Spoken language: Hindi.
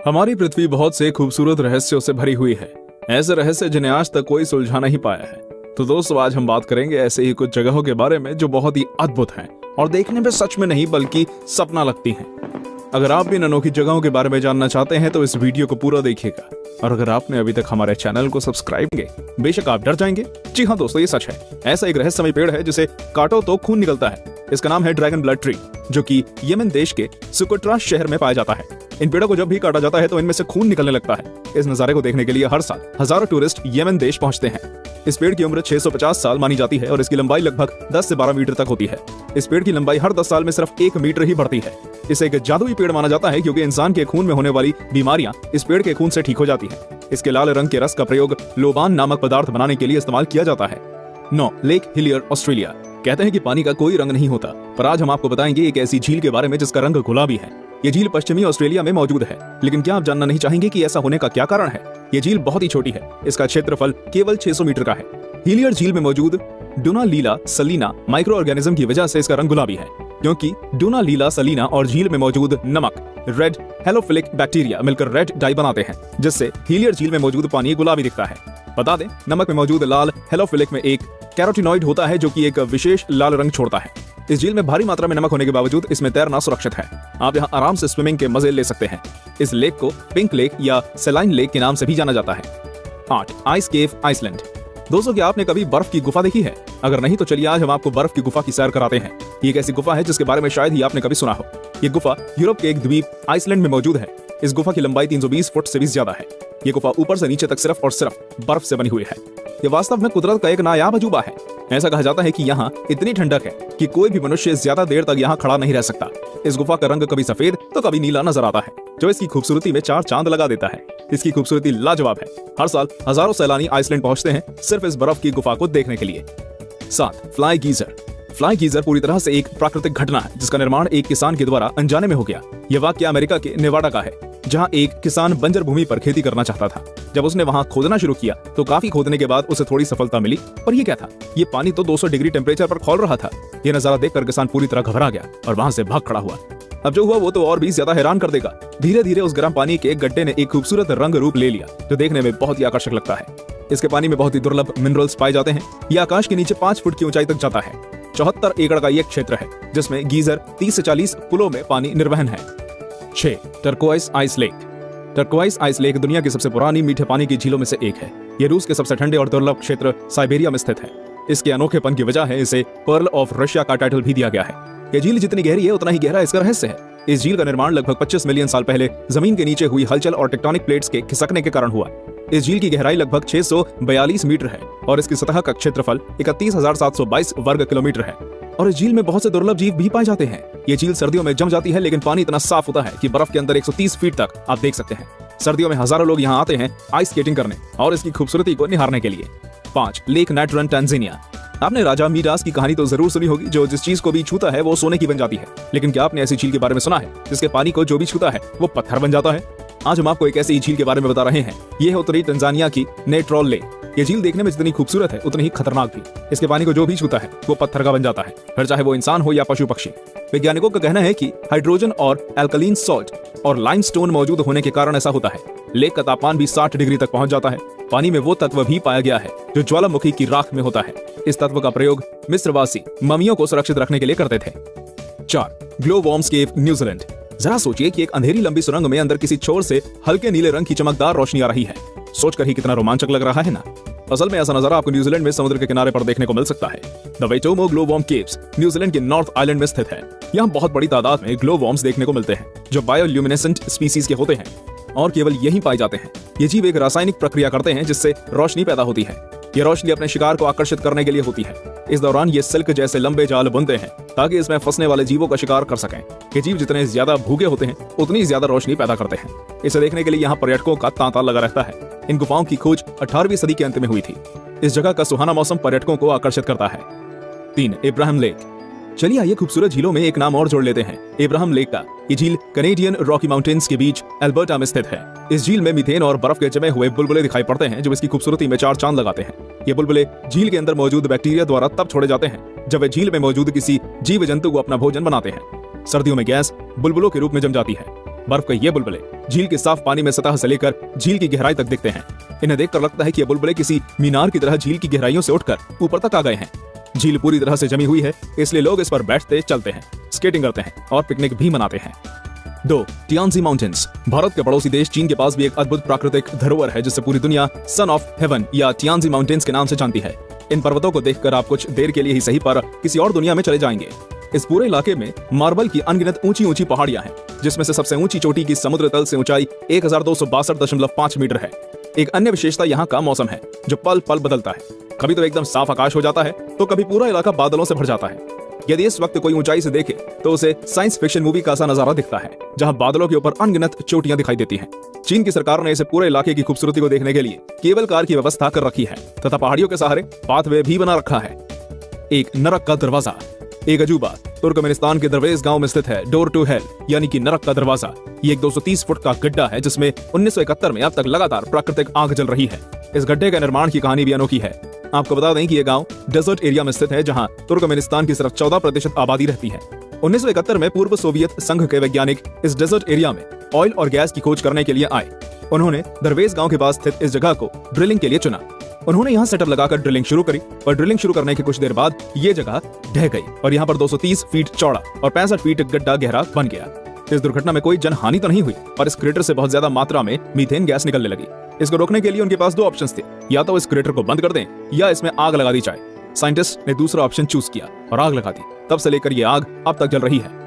हमारी पृथ्वी बहुत से खूबसूरत रहस्यों से भरी हुई है। ऐसे रहस्य जिन्हें आज तक कोई सुलझा नहीं पाया है। तो दोस्तों, आज हम बात करेंगे ऐसे ही कुछ जगहों के बारे में जो बहुत ही अद्भुत हैं और देखने में सच में नहीं बल्कि सपना लगती हैं। अगर आप भी इन अनोखी जगहों के बारे में जानना चाहते हैं तो इस वीडियो को पूरा देखिएगा। और अगर आपने अभी तक हमारे चैनल को सब्सक्राइब किए, बेशक आप डर जाएंगे। जी हाँ दोस्तों, ये सच है। ऐसा एक रहस्यमय पेड़ है जिसे काटो तो खून निकलता है। इसका नाम है ड्रैगन ब्लड ट्री, जो कि यमन देश के सुकोट्रा शहर में पाया जाता है। इन पेड़ों को जब भी काटा जाता है तो इनमें से खून निकलने लगता है। इस नजारे को देखने के लिए हर साल हजारों टूरिस्ट यमन देश पहुंचते हैं। इस पेड़ की उम्र 650 साल मानी जाती है और इसकी लंबाई लगभग 10 से 12 मीटर तक होती है। इस पेड़ की लंबाई हर 10 साल में सिर्फ 1 मीटर ही बढ़ती है। इसे एक जादुई पेड़ माना जाता है क्योंकि इंसान के खून में होने वाली बीमारियां इस पेड़ के खून से ठीक हो जाती हैं। इसके लाल रंग के रस का प्रयोग लोबान नामक पदार्थ बनाने के लिए इस्तेमाल किया जाता है। 9. Lake Hillier, Australia. कहते हैं कि पानी का कोई रंग नहीं होता, पर आज हम आपको बताएंगे एक ऐसी झील के बारे में जिसका रंग गुलाबी है। ये झील पश्चिमी ऑस्ट्रेलिया में मौजूद है। लेकिन क्या आप जानना नहीं चाहेंगे कि ऐसा होने का क्या कारण है? ये झील बहुत ही छोटी है। इसका क्षेत्रफल केवल 600 मीटर का है। हिलियर झील में मौजूद डोनालीला सलीना माइक्रो ऑर्गेनिज्म की वजह से इसका रंग गुलाबी है, क्योंकि डोनालीला सलीना और झील में मौजूद नमक रेड हेलोफिलिक बैक्टीरिया मिलकर रेड डाई बनाते हैं, जिससे हिलियर झील में मौजूद पानी गुलाबी दिखता है। बता दें, नमक में मौजूद लाल हेलोफिलिक में एक कैरोटीनॉइड होता है जो कि एक विशेष लाल रंग छोड़ता है। इस झील में भारी मात्रा में नमक होने के बावजूद इसमें तैरना सुरक्षित है। आप यहाँ आराम से स्विमिंग के मजे ले सकते हैं। इस लेक को पिंक लेक या सेलाइन लेक के नाम से भी जाना जाता है। 8. आइस केव, आइसलैंड। दोस्तों, क्या आपने कभी बर्फ की गुफा देखी है? अगर नहीं तो चलिए आज हम आपको बर्फ की गुफा की सैर कराते हैं। ये एक ऐसी गुफा है जिसके बारे में शायद ही आपने कभी सुना हो। ये गुफा यूरोप के एक द्वीप आइसलैंड में मौजूद है। इस गुफा की लंबाई 320 फुट से भी ज्यादा है। ये गुफा ऊपर से नीचे तक सिर्फ और सिर्फ बर्फ से बनी हुई है। ये वास्तव में कुदरत का एक नायाब अजूबा है। ऐसा कहा जाता है कि यहाँ इतनी ठंडक है कि कोई भी मनुष्य ज्यादा देर तक यहाँ खड़ा नहीं रह सकता। इस गुफा का रंग कभी सफेद तो कभी नीला नजर आता है, जो इसकी खूबसूरती में 4 चांद लगा देता है। इसकी खूबसूरती लाजवाब है। हर साल हजारों सैलानी आइसलैंड पहुंचते हैं सिर्फ इस बर्फ की गुफा को देखने के लिए। 7. Fly geyser. फ्लाई गीजर पूरी तरह से एक प्राकृतिक घटना है जिसका निर्माण एक किसान के द्वारा अनजाने में हो गया। यह वाकया अमेरिका के नेवाडा का है, जहां एक किसान बंजर भूमि पर खेती करना चाहता था। जब उसने वहां खोदना शुरू किया तो काफी खोदने के बाद उसे थोड़ी सफलता मिली, पर ये क्या था? ये पानी तो 200 डिग्री टेम्परेचर पर खौल रहा था। ये नजारा देखकर किसान पूरी तरह घबरा गया और वहां से भाग खड़ा हुआ। अब जो हुआ वो तो और भी ज्यादा हैरान कर देगा। धीरे धीरे उस गर्म पानी के एक गड्ढे ने एक खूबसूरत रंग रूप ले लिया, जो देखने में बहुत ही आकर्षक लगता है। इसके पानी में बहुत ही दुर्लभ मिनरल्स पाए जाते हैं। ये आकाश के नीचे 5 फुट की ऊंचाई तक जाता है। 74 एकड़ का ये क्षेत्र है जिसमें गीजर 30 से 40 पुलों में पानी निर्वहन है। 6. Turquoise ice lake. Turquoise ice lake दुनिया की सबसे पुरानी मीठे पानी की झीलों में से एक है। यह रूस के सबसे ठंडे और दुर्लभ क्षेत्र साइबेरिया में स्थित है। इसके अनोखेपन की वजह है इसे पर्ल ऑफ रशिया का टाइटल भी दिया गया है। यह झील जितनी गहरी है उतना ही गहरा इसका रहस्य है। इस झील का निर्माण लगभग 25 मिलियन साल पहले जमीन के नीचे हुई हलचल और टेक्टोनिक प्लेट्स के खिसकने के कारण हुआ। इस झील की गहराई लगभग 642 मीटर है और इसकी सतह का क्षेत्रफल 31,722 वर्ग किलोमीटर है। और इस झील में बहुत से दुर्लभ जीव भी पाए जाते हैं। ये झील सर्दियों में जम जाती है, लेकिन पानी इतना साफ होता है कि बर्फ के अंदर 130 फीट तक आप देख सकते हैं। सर्दियों में हजारों लोग यहाँ आते हैं आइस स्केटिंग करने और इसकी खूबसूरती को निहारने के लिए। 5. Lake Natron, Tanzania. आपने राजा मीडास की कहानी तो जरूर सुनी होगी, जो जिस चीज को भी छूता है वो सोने की बन जाती है। लेकिन क्या आपने ऐसी झील के बारे में सुना है जिसके पानी को जो भी छूता है वो पत्थर बन जाता है? आज हम आपको एक ऐसी झील के बारे में बता रहे हैं। ये है उत्तरी तंजानिया की नेट्रोल लेक। ये झील देखने में जितनी खूबसूरत है उतनी ही खतरनाक भी। इसके पानी को जो भी छूता है वो पत्थर का बन जाता है, फिर चाहे वो इंसान हो या पशु पक्षी। वैज्ञानिकों का कहना है कि हाइड्रोजन और एल्कलीन सॉल्ट और लाइमस्टोन मौजूद होने के कारण ऐसा होता है। लेक का तापमान भी 60 डिग्री तक पहुंच जाता है। पानी में वो तत्व भी पाया गया है जो ज्वालामुखी की राख में होता है। इस तत्व का प्रयोग मिस्रवासी ममियों को सुरक्षित रखने के लिए करते थे। 4. ग्लो वॉर्म्स केव, न्यूजीलैंड। जरा सोचिए कि एक अंधेरी लंबी सुरंग में अंदर किसी छोर से हल्के नीले रंग की चमकदार रोशनी आ रही है। सोचकर ही कितना रोमांचक लग रहा है ना? असल में ऐसा नजारा आपको न्यूजीलैंड में समुद्र के किनारे पर देखने को मिल सकता है। The Waitomo glow worm caves New Zealand के नॉर्थ आइलैंड में स्थित है। यहाँ बहुत बड़ी तादाद में ग्लो वॉर्म्स देखने को मिलते हैं, जो बायोल्यूमिनेसेंट स्पीसीज के होते हैं और केवल यहीं पाए जाते हैं। ये जीव एक रासायनिक प्रक्रिया करते हैं जिससे रोशनी पैदा होती है। ये रोशनी अपने शिकार को आकर्षित करने के लिए होती है। इस दौरान ये सिल्क जैसे लंबे जाल बुनते हैं ताकि इसमें फंसने वाले जीवों का शिकार कर सकें। ये जीव जितने ज्यादा भूखे होते हैं उतनी ज्यादा रोशनी पैदा करते हैं। इसे देखने के लिए यहाँ पर्यटकों का तांता लगा रहता है। इन गुफाओं की खोज 18वीं सदी के अंत में हुई थी। इस जगह का सुहाना मौसम पर्यटकों को आकर्षित करता है। 3. इब्राहिम लेक। चलिए आइए खूबसूरत झीलों में एक नाम और जोड़ लेते हैं, इब्राहिम लेक का। ये झील कनेडियन रॉकी माउंटेन्स के बीच अल्बर्टा में स्थित है। इस झील में मीथेन और बर्फ के जमे हुए बुलबुले दिखाई पड़ते हैं, जो इसकी खूबसूरती में 4 चांद लगाते हैं। ये बुलबुले झील के अंदर मौजूद बैक्टीरिया द्वारा तब छोड़े जाते हैं जब वे झील में मौजूद किसी जीव जंतु को अपना भोजन बनाते हैं। सर्दियों में गैस बुलबुलों के रूप में जम जाती है। बर्फ के ये बुलबुले झील के साफ पानी में सतह से लेकर झील की गहराई तक दिखते हैं। इन्हें देखकर लगता है कि ये बुलबुले किसी मीनार की तरह झील की गहराइयों से उठकर ऊपर तक आ गए हैं। झील पूरी तरह से जमी हुई है, इसलिए लोग इस पर बैठते, चलते हैं, स्केटिंग करते हैं और पिकनिक भी मनाते हैं। 2. टियानजी माउंटेन्स। भारत के पड़ोसी देश चीन के पास भी एक अद्भुत प्राकृतिक धरोहर है जिसे पूरी दुनिया सन ऑफ हेवन या टियानजी माउंटेन्स के नाम से जानती है। इन पर्वतों को देखकर आप कुछ देर के लिए ही सही पर किसी और दुनिया में चले जाएंगे। इस पूरे इलाके में मार्बल की अनगिनत ऊंची ऊंची पहाड़ियां हैं, जिसमें से सबसे ऊंची चोटी की समुद्र तल से ऊंचाई 1262.5 मीटर है। एक अन्य विशेषता यहाँ का मौसम है, जो पल पल बदलता है। कभी तो एकदम साफ आकाश हो जाता है, तो कभी पूरा इलाका बादलों से भर जाता है। यदि इस वक्त कोई ऊंचाई से देखे तो उसे साइंस फिक्शन मूवी का सा नजारा दिखता है, जहां बादलों के ऊपर अनगिनत चोटियां दिखाई देती हैं। चीन की सरकार ने इसे पूरे इलाके की खूबसूरती को देखने के लिए केबल कार की व्यवस्था कर रखी है तथा पहाड़ियों के सहारे पाथवे भी बना रखा है। एक नरक का दरवाजा। एक अजूबा तुर्कमेनिस्तान के दरवेज गांव में स्थित है डोर टू हेल यानी कि नरक का दरवाजा। ये एक 230 फुट का गड्ढा है जिसमें 1971 में अब तक लगातार प्राकृतिक आग जल रही है। इस गड्ढे के निर्माण की कहानी भी अनोखी है। आपको बता दें कि यह गांव डेजर्ट एरिया में स्थित है, जहां तुर्कमेनिस्तान की सिर्फ 14% आबादी रहती है। 1971 में पूर्व सोवियत संघ के वैज्ञानिक इस डेजर्ट एरिया में ऑयल और गैस की खोज करने के लिए आए। उन्होंने दरवेज गांव के पास स्थित इस जगह को ड्रिलिंग के लिए चुना। उन्होंने यहाँ सेटअप लगाकर ड्रिलिंग शुरू करी और ड्रिलिंग शुरू करने के कुछ देर बाद ये जगह ढह गई और यहाँ पर 230 फीट चौड़ा और 65 फीट गड्ढा गहरा बन गया। इस दुर्घटना में कोई जनहानि तो नहीं हुई, पर इस क्रेटर से बहुत ज्यादा मात्रा में मीथेन गैस निकलने लगी। इसको रोकने के लिए उनके पास 2 ऑप्शंस थे, या तो इस क्रेटर को बंद कर दें या इसमें आग लगा दी जाए। साइंटिस्ट ने दूसरा ऑप्शन चूज किया और आग लगा दी। तब से लेकर ये आग अब तक जल रही है।